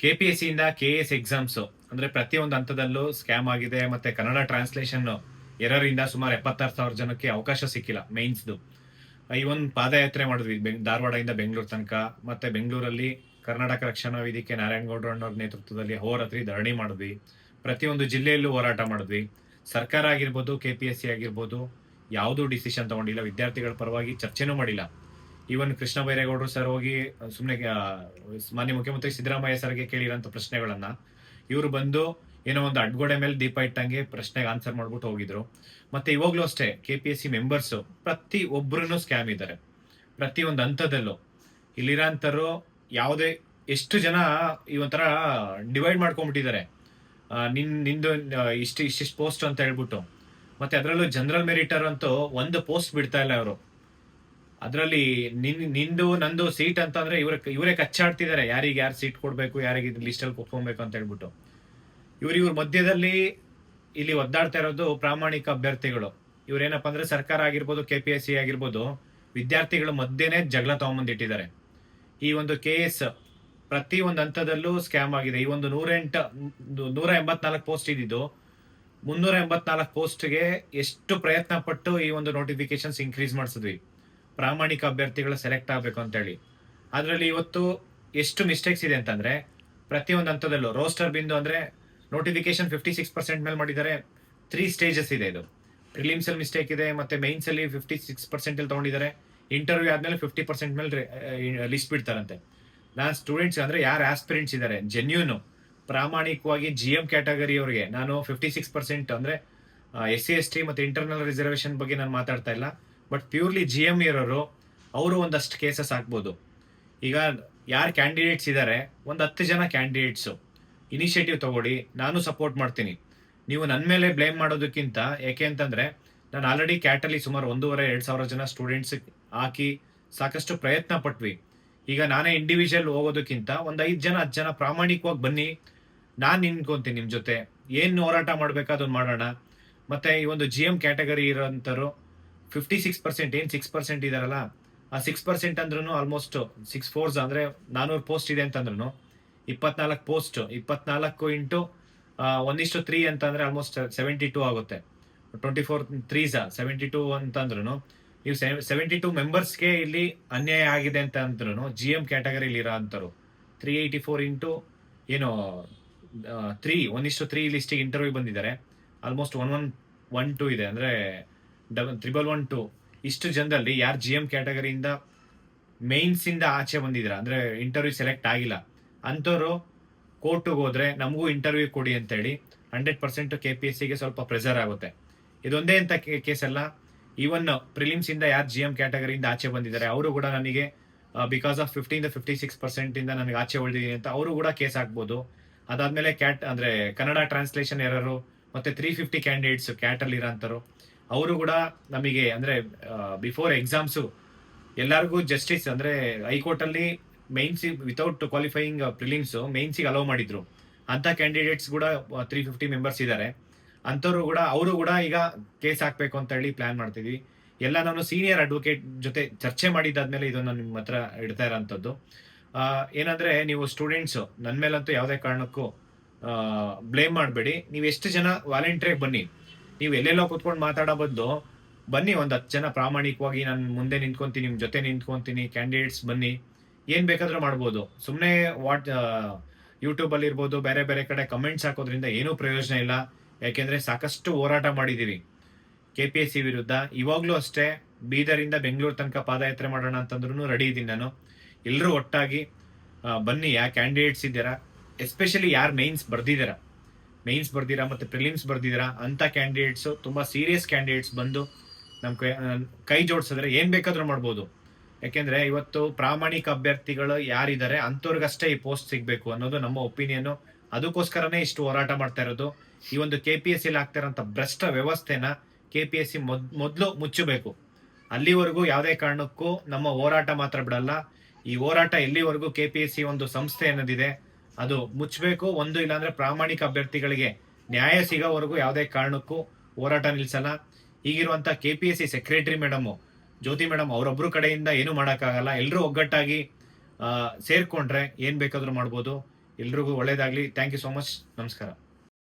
KPSC ಇಂದ KS exams ಅಂದ್ರೆ ಪ್ರತಿಯೊಂದು ಹಂತದಲ್ಲೂ ಸ್ಕ್ಯಾಮ್ ಆಗಿದೆ. ಮತ್ತೆ ಕನ್ನಡ ಟ್ರಾನ್ಸ್ಲೇಷನ್ ಎರರ್ ಇಂದ ಸುಮಾರು 76,000 ಜನಕ್ಕೆ ಅವಕಾಶ ಸಿಕ್ಕಿಲ್ಲ ಮೇನ್ಸ್ದು. ಈ ಒಂದು ಪಾದಯಾತ್ರೆ ಮಾಡಿದ್ವಿ ಧಾರವಾಡದಿಂದ ಬೆಂಗಳೂರು ತನಕ. ಮತ್ತೆ ಬೆಂಗಳೂರಲ್ಲಿ ಕರ್ನಾಟಕ ರಕ್ಷಣಾ ವೇದಿಕೆ ನಾರಾಯಣಗೌಡರು ಅನ್ನೋರ ನೇತೃತ್ವದಲ್ಲಿ ಹೋರಾತ್ರಿ ಧರಣಿ ಮಾಡಿದ್ವಿ. ಪ್ರತಿಯೊಂದು ಜಿಲ್ಲೆಯಲ್ಲೂ ಹೋರಾಟ ಮಾಡಿದ್ವಿ. ಸರ್ಕಾರ ಆಗಿರ್ಬೋದು, KPSC ಆಗಿರ್ಬೋದು, ಯಾವುದೂ ಡಿಸಿಷನ್ ತಗೊಂಡಿಲ್ಲ. ವಿದ್ಯಾರ್ಥಿಗಳ ಪರವಾಗಿ ಚರ್ಚೆನೂ ಮಾಡಿಲ್ಲ. ಈವನ್ ಕೃಷ್ಣ ಬೈರೇಗೌಡರು ಸರ್ ಹೋಗಿ ಸುಮ್ಮನೆ ಮಾನ್ಯ ಮುಖ್ಯಮಂತ್ರಿ ಸಿದ್ದರಾಮಯ್ಯ ಸರ್ಗೆ ಕೇಳಿರೋಂಥ ಪ್ರಶ್ನೆಗಳನ್ನ ಇವರು ಬಂದು ಏನೋ ಒಂದು ಅಡ್ಗೋಡೆ ಮೇಲೆ ದೀಪ ಇಟ್ಟಂಗೆ ಪ್ರಶ್ನೆಗೆ ಆನ್ಸರ್ ಮಾಡ್ಬಿಟ್ಟು ಹೋಗಿದ್ರು. ಮತ್ತೆ ಇವಾಗ್ಲೂ ಅಷ್ಟೇ KPSC ಮೆಂಬರ್ಸ್ ಪ್ರತಿ ಒಬ್ರು ಸ್ಕ್ಯಾಮ್ ಇದ್ದಾರೆ. ಪ್ರತಿ ಒಂದು ಹಂತದಲ್ಲೂ ಇಲ್ಲಿರೋಂಥವ್ರು ಯಾವುದೇ ಎಷ್ಟು ಜನ ಈ ಒಂಥರ ಡಿವೈಡ್ ಮಾಡ್ಕೊಂಡ್ಬಿಟ್ಟಿದ್ದಾರೆ. ನಿಂದು ಇಷ್ಟಿಷ್ಟು ಪೋಸ್ಟ್ ಅಂತ ಹೇಳ್ಬಿಟ್ಟು. ಮತ್ತೆ ಅದರಲ್ಲೂ ಜನರಲ್ ಮೆರಿಟರ್ ಅಂತೂ ಒಂದು ಪೋಸ್ಟ್ ಬಿಡ್ತಾ ಇಲ್ಲ ಅವರು. ಅದರಲ್ಲಿ ನಿಂದು ನಂದು ಸೀಟ್ ಅಂತಂದ್ರೆ ಇವರೇ ಕಚ್ಚಾಡ್ತಿದ್ದಾರೆ. ಯಾರಿಗೆ ಯಾರು ಸೀಟ್ ಕೊಡ್ಬೇಕು, ಯಾರಿಗೆ ಲಿಸ್ಟ್ ಅಲ್ಲಿ ಕುತ್ಕೊಬೇಕು ಅಂತ ಹೇಳ್ಬಿಟ್ಟು. ಇವ್ರ ಮಧ್ಯದಲ್ಲಿ ಇಲ್ಲಿ ಒದ್ದಾಡ್ತಾ ಇರೋದು ಪ್ರಾಮಾಣಿಕ ಅಭ್ಯರ್ಥಿಗಳು. ಇವ್ರೇನಪ್ಪ ಅಂದ್ರೆ ಸರ್ಕಾರ ಆಗಿರ್ಬೋದು, KPSC ಆಗಿರ್ಬೋದು, ವಿದ್ಯಾರ್ಥಿಗಳ ಮಧ್ಯೆನೆ ಜಗಳ ತಗೊಂಬಂದಿಟ್ಟಿದ್ದಾರೆ. ಈ ಒಂದು KS ಪ್ರತಿ ಒಂದು ಹಂತದಲ್ಲೂ ಸ್ಕ್ಯಾಮ್ ಆಗಿದೆ. ಈ ಒಂದು 184 ಪೋಸ್ಟ್ ಇದ್ದಿದ್ದು 384 ಪೋಸ್ಟ್ಗೆ ಎಷ್ಟು ಪ್ರಯತ್ನ ಪಟ್ಟು ಈ ಒಂದು ನೋಟಿಫಿಕೇಶನ್ಸ್ ಇನ್ಕ್ರೀಸ್ ಮಾಡಿಸಿದ್ವಿ, ಪ್ರಾಮಾಣಿಕ ಅಭ್ಯರ್ಥಿಗಳು ಸೆಲೆಕ್ಟ್ ಆಗಬೇಕು ಅಂತ ಹೇಳಿ. ಅದರಲ್ಲಿ ಇವತ್ತು ಎಷ್ಟು ಮಿಸ್ಟೇಕ್ಸ್ ಇದೆ ಅಂತಂದ್ರೆ ಪ್ರತಿಯೊಂದು ಹಂತದಲ್ಲೂ ರೋಸ್ಟರ್ ಬಿಂದು ಅಂದ್ರೆ ನೋಟಿಫಿಕೇಶನ್ 56% ಮೇಲೆ ಮಾಡಿದ್ದಾರೆ. 3 ಸ್ಟೇಜಸ್ ಇದೆ. ಇದು ಪ್ರಿಲಿಮ್ಸ್ ಅಲ್ಲಿ ಮಿಸ್ಟೇಕ್ ಇದೆ, ಮತ್ತೆ ಮೈನ್ಸ್ ಅಲ್ಲಿ 56% ಅಲ್ಲಿ ತಗೊಂಡಿದ್ದಾರೆ. ಇಂಟರ್ವ್ಯೂ ಆದ್ಮೇಲೆ 50% ಮೇಲೆ ಲಿಸ್ಟ್ ಬಿಡ್ತಾರಂತೆ. ನಾನು ಸ್ಟೂಡೆಂಟ್ಸ್ ಅಂದ್ರೆ ಯಾರು ಆಸ್ಪಿರೆಂಟ್ಸ್ ಇದ್ದಾರೆ ಜೆನ್ಯೂನ್ ಪ್ರಾಮಾಣಿಕವಾಗಿ GM ಕ್ಯಾಟಗರಿ ಅವರಿಗೆ ನಾನು 56% ಅಂದ್ರೆ SC ST ಮತ್ತೆ ಇಂಟರ್ನಲ್ ರಿಸರ್ವೇಶನ್ ಬಗ್ಗೆ ನಾನು ಮಾತಾಡ್ತಾ ಇಲ್ಲ. ಬಟ್ ಪ್ಯೂರ್ಲಿ GM ಇರೋರು ಅವರು ಒಂದಷ್ಟು ಕೇಸಸ್ ಹಾಕ್ಬೋದು. ಈಗ ಯಾರು ಕ್ಯಾಂಡಿಡೇಟ್ಸ್ ಇದ್ದಾರೆ, ಒಂದು 10 ಜನ ಕ್ಯಾಂಡಿಡೇಟ್ಸು ಇನಿಷಿಯೇಟಿವ್ ತಗೊಳ್ಳಿ, ನಾನು ಸಪೋರ್ಟ್ ಮಾಡ್ತೀನಿ. ನೀವು ನನ್ನ ಮೇಲೆ ಬ್ಲೇಮ್ ಮಾಡೋದಕ್ಕಿಂತ, ಯಾಕೆ ಅಂತಂದ್ರೆ ನಾನು ಆಲ್ರೆಡಿ ಕ್ಯಾಟಲ್ಲಿ ಸುಮಾರು 1,500-2,000 ಜನ ಸ್ಟೂಡೆಂಟ್ಸ್ ಹಾಕಿ ಸಾಕಷ್ಟು ಪ್ರಯತ್ನ ಪಟ್ವಿ. ಈಗ ನಾನೇ ಇಂಡಿವಿಜುವಲ್ ಹೋಗೋದಕ್ಕಿಂತ ಒಂದು 5 ಜನ 10 ಜನ ಪ್ರಾಮಾಣಿಕವಾಗಿ ಬನ್ನಿ, ನಾನು ನಿಂತ್ಕೊಂತೀನಿ ನಿಮ್ಮ ಜೊತೆ. ಏನು ಹೋರಾಟ ಮಾಡ್ಬೇಕಾದನ್ನು ಮಾಡೋಣ. ಮತ್ತೆ ಈ ಒಂದು GM ಕ್ಯಾಟಗರಿ ಇರೋಂಥವ್ರು 56% ಏನು 6% ಇದಾರಲ್ಲ, ಆ 6% ಅಂದ್ರೂ ಆಲ್ಮೋಸ್ಟ್ 6 4s ಅಂದ್ರೆ 400 ಪೋಸ್ಟ್ ಇದೆ ಅಂತಂದ್ರೂ 24 ಪೋಸ್ಟ್ 24 ಇಂಟು 1:3 ಅಂತಂದ್ರೆ ಆಲ್ಮೋಸ್ಟ್ 72 ಆಗುತ್ತೆ. 24 3s 72 ಅಂತಂದ್ರೂ ನೀವು 72 ಮೆಂಬರ್ಸ್ಗೆ ಇಲ್ಲಿ ಅನ್ಯಾಯ ಆಗಿದೆ ಅಂತ ಅಂದ್ರೂ GM ಕ್ಯಾಟಗರಿಲಿ ಇರೋ ಅಂತರು 384 ಇಂಟು ಏನು 1:3 ಲಿಸ್ಟಿಗೆ ಇಂಟರ್ವ್ಯೂ ಬಂದಿದ್ದಾರೆ. ಆಲ್ಮೋಸ್ಟ್ 1112 ಇದೆ ಅಂದ್ರೆ 1112. ಇಷ್ಟು ಜನದಲ್ಲಿ ಯಾರು GM ಕ್ಯಾಟಗರಿಯಿಂದ ಮೇನ್ಸ್ ಇಂದ ಆಚೆ ಬಂದಿದ್ರ ಅಂದ್ರೆ ಇಂಟರ್ವ್ಯೂ ಸೆಲೆಕ್ಟ್ ಆಗಿಲ್ಲ ಅಂತವ್ರು ಕೋರ್ಟ್ಗೆ ಹೋದ್ರೆ ನಮಗೂ ಇಂಟರ್ವ್ಯೂ ಕೊಡಿ ಅಂತ ಹೇಳಿ 100% KPSCಗೆ ಸ್ವಲ್ಪ ಪ್ರೆಷರ್ ಆಗುತ್ತೆ. ಇದೊಂದೇ ಅಂತ ಕೇಸ್ ಅಲ್ಲ, ಈವನ್ ಪ್ರಿಲಿಮ್ಸ್ ಇಂದ ಯಾರು GM ಕ್ಯಾಟಗರಿಯಿಂದ ಆಚೆ ಬಂದಿದ್ದಾರೆ ಅವರು ಕೂಡ ನನಗೆ ಬಿಕಾಸ್ ಆಫ್ 56% ಇಂದ ನನಗೆ ಆಚೆ ಉಳಿದಿದೆ ಅಂತ ಅವರು ಕೂಡ ಕೇಸ್ ಹಾಕ್ಬೋದು. ಅದಾದ್ಮೇಲೆ ಅಂದ್ರೆ ಕನ್ನಡ ಟ್ರಾನ್ಸ್ಲೇಷನ್ ಎರರು ಮತ್ತೆ 350 ಕ್ಯಾಂಡಿಡೇಟ್ಸ್ ಕ್ಯಾಟ್ ಅಲ್ಲಿ ಇರೋಂಥವ್ರು ಅವರು ಕೂಡ ನಮಗೆ ಅಂದ್ರೆ ಬಿಫೋರ್ ಎಕ್ಸಾಮ್ಸು ಎಲ್ಲರಿಗೂ ಜಸ್ಟಿಸ್ ಅಂದ್ರೆ ಹೈಕೋರ್ಟ್ ಅಲ್ಲಿ ಮೈನ್ಸ್ ವಿತೌಟ್ ಕ್ವಾಲಿಫೈಯಿಂಗ್ ಪ್ರಿಲಿಮ್ಸ್ ಮೈನ್ಸಿಗೆ ಅಲೋ ಮಾಡಿದ್ರು. ಅಂತ ಕ್ಯಾಂಡಿಡೇಟ್ಸ್ ಕೂಡ 350 ಮೆಂಬರ್ಸ್ ಇದ್ದಾರೆ. ಅಂಥವ್ರು ಕೂಡ ಅವರು ಕೂಡ ಈಗ ಕೇಸ್ ಹಾಕ್ಬೇಕು ಅಂತ ಹೇಳಿ ಪ್ಲಾನ್ ಮಾಡ್ತಿದ್ವಿ. ಎಲ್ಲ ನಾನು ಸೀನಿಯರ್ ಅಡ್ವೊಕೇಟ್ ಜೊತೆ ಚರ್ಚೆ ಮಾಡಿದ್ದಾದ್ಮೇಲೆ ಇದನ್ನ ನಿಮ್ಮ ಹತ್ರ ಇಡ್ತಾ ಇರೋಂಥದ್ದು. ಏನಂದ್ರೆ ನೀವು ಸ್ಟೂಡೆಂಟ್ಸ್ ನನ್ನ ಮೇಲಂತೂ ಯಾವುದೇ ಕಾರಣಕ್ಕೂ ಬ್ಲೇಮ್ ಮಾಡಬೇಡಿ. ನೀವು ಎಷ್ಟು ಜನ ವಾಲಂಟಿಯರ್ ಬನ್ನಿ, ನೀವು ಎಲ್ಲೆಲ್ಲೋ ಕುತ್ಕೊಂಡು ಮಾತಾಡೋ ಬದಲು ಬನ್ನಿ, ಒಂದು 10 ಜನ ಪ್ರಾಮಾಣಿಕವಾಗಿ ನಾನು ಮುಂದೆ ನಿಂತ್ಕೊಂತೀನಿ, ನಿಮ್ಮ ಜೊತೆ ನಿಂತ್ಕೊಂತೀನಿ, ಕ್ಯಾಂಡಿಡೇಟ್ಸ್ ಬನ್ನಿ, ಏನ್ ಬೇಕಾದ್ರೂ ಮಾಡ್ಬೋದು. ಸುಮ್ಮನೆ ಯೂಟ್ಯೂಬ್ ಅಲ್ಲಿ ಇರ್ಬೋದು, ಬೇರೆ ಬೇರೆ ಕಡೆ ಕಮೆಂಟ್ಸ್ ಹಾಕೋದ್ರಿಂದ ಏನೂ ಪ್ರಯೋಜನ ಇಲ್ಲ. ಯಾಕೆಂದ್ರೆ ಸಾಕಷ್ಟು ಹೋರಾಟ ಮಾಡಿದೀವಿ KPSC ವಿರುದ್ಧ. ಇವಾಗ್ಲೂ ಅಷ್ಟೇ ಬೀದರಿಂದ ಬೆಂಗಳೂರು ತನಕ ಪಾದಯಾತ್ರೆ ಮಾಡೋಣ ಅಂತಂದ್ರೂ ರೆಡಿ ಇದ್ದೀನಿ ನಾನು. ಎಲ್ಲರೂ ಒಟ್ಟಾಗಿ ಬನ್ನಿ, ಯಾ ಕ್ಯಾಂಡಿಡೇಟ್ಸ್ ಇದ್ದೀರಾ, ಎಸ್ಪೆಷಲಿ ಯಾರು ಮೇನ್ಸ್ ಬರ್ದಿರಾ ಮತ್ತೆ ಪ್ರಿಲಿಮ್ಸ್ ಬರ್ದಿದ್ದೀರಾ ಅಂತ ಕ್ಯಾಂಡಿಡೇಟ್ಸ್, ತುಂಬಾ ಸೀರಿಯಸ್ ಕ್ಯಾಂಡಿಡೇಟ್ಸ್ ಬಂದು ನಮ್ ಕೈ ಜೋಡಿಸಿದ್ರೆ ಏನ್ ಬೇಕಾದ್ರೂ ಮಾಡ್ಬೋದು. ಯಾಕೆಂದ್ರೆ ಇವತ್ತು ಪ್ರಾಮಾಣಿಕ ಅಭ್ಯರ್ಥಿಗಳು ಯಾರಿದ್ದಾರೆ ಅಂಥವ್ರಿಗಷ್ಟೇ ಈ ಪೋಸ್ಟ್ ಸಿಗ್ಬೇಕು ಅನ್ನೋದು ನಮ್ಮ ಒಪಿನಿಯನ್. ಅದಕ್ಕೋಸ್ಕರನೇ ಇಷ್ಟು ಹೋರಾಟ ಮಾಡ್ತಾ ಇರೋದು. ಈ ಒಂದು KPSC ಆಗ್ತಾ ಇರೋಂಥ ಭ್ರಷ್ಟ ವ್ಯವಸ್ಥೆನ KPSC ಮೊದಲು ಮುಚ್ಚಬೇಕು. ಅಲ್ಲಿವರೆಗೂ ಯಾವುದೇ ಕಾರಣಕ್ಕೂ ನಮ್ಮ ಹೋರಾಟ ಮಾತ್ರ ಬಿಡಲ್ಲ. ಈ ಹೋರಾಟ ಎಲ್ಲಿವರೆಗೂ KPSC ಒಂದು ಸಂಸ್ಥೆ ಅನ್ನೋದಿದೆ ಅದು ಮುಚ್ಚಬೇಕು. ಒಂದು ಇಲ್ಲಾಂದ್ರೆ ಪ್ರಾಮಾಣಿಕ ಅಭ್ಯರ್ಥಿಗಳಿಗೆ ನ್ಯಾಯ ಸಿಗೋವರೆಗೂ ಯಾವುದೇ ಕಾರಣಕ್ಕೂ ಹೋರಾಟ ನಿಲ್ಸಲ್ಲ. ಈಗಿರುವಂತ KPSC ಸೆಕ್ರೆಟರಿ ಮೇಡಮ್ ಜ್ಯೋತಿ ಮೇಡಮ್ ಅವರೊಬ್ರು ಕಡೆಯಿಂದ ಏನು ಮಾಡೋಕ್ಕಾಗಲ್ಲ. ಎಲ್ಲರೂ ಒಗ್ಗಟ್ಟಾಗಿ ಸೇರ್ಕೊಂಡ್ರೆ ಏನ್ ಬೇಕಾದ್ರೂ ಮಾಡ್ಬೋದು. ಎಲ್ರಿಗೂ ಒಳ್ಳೇದಾಗ್ಲಿ. Thank you so much. ನಮಸ್ಕಾರ.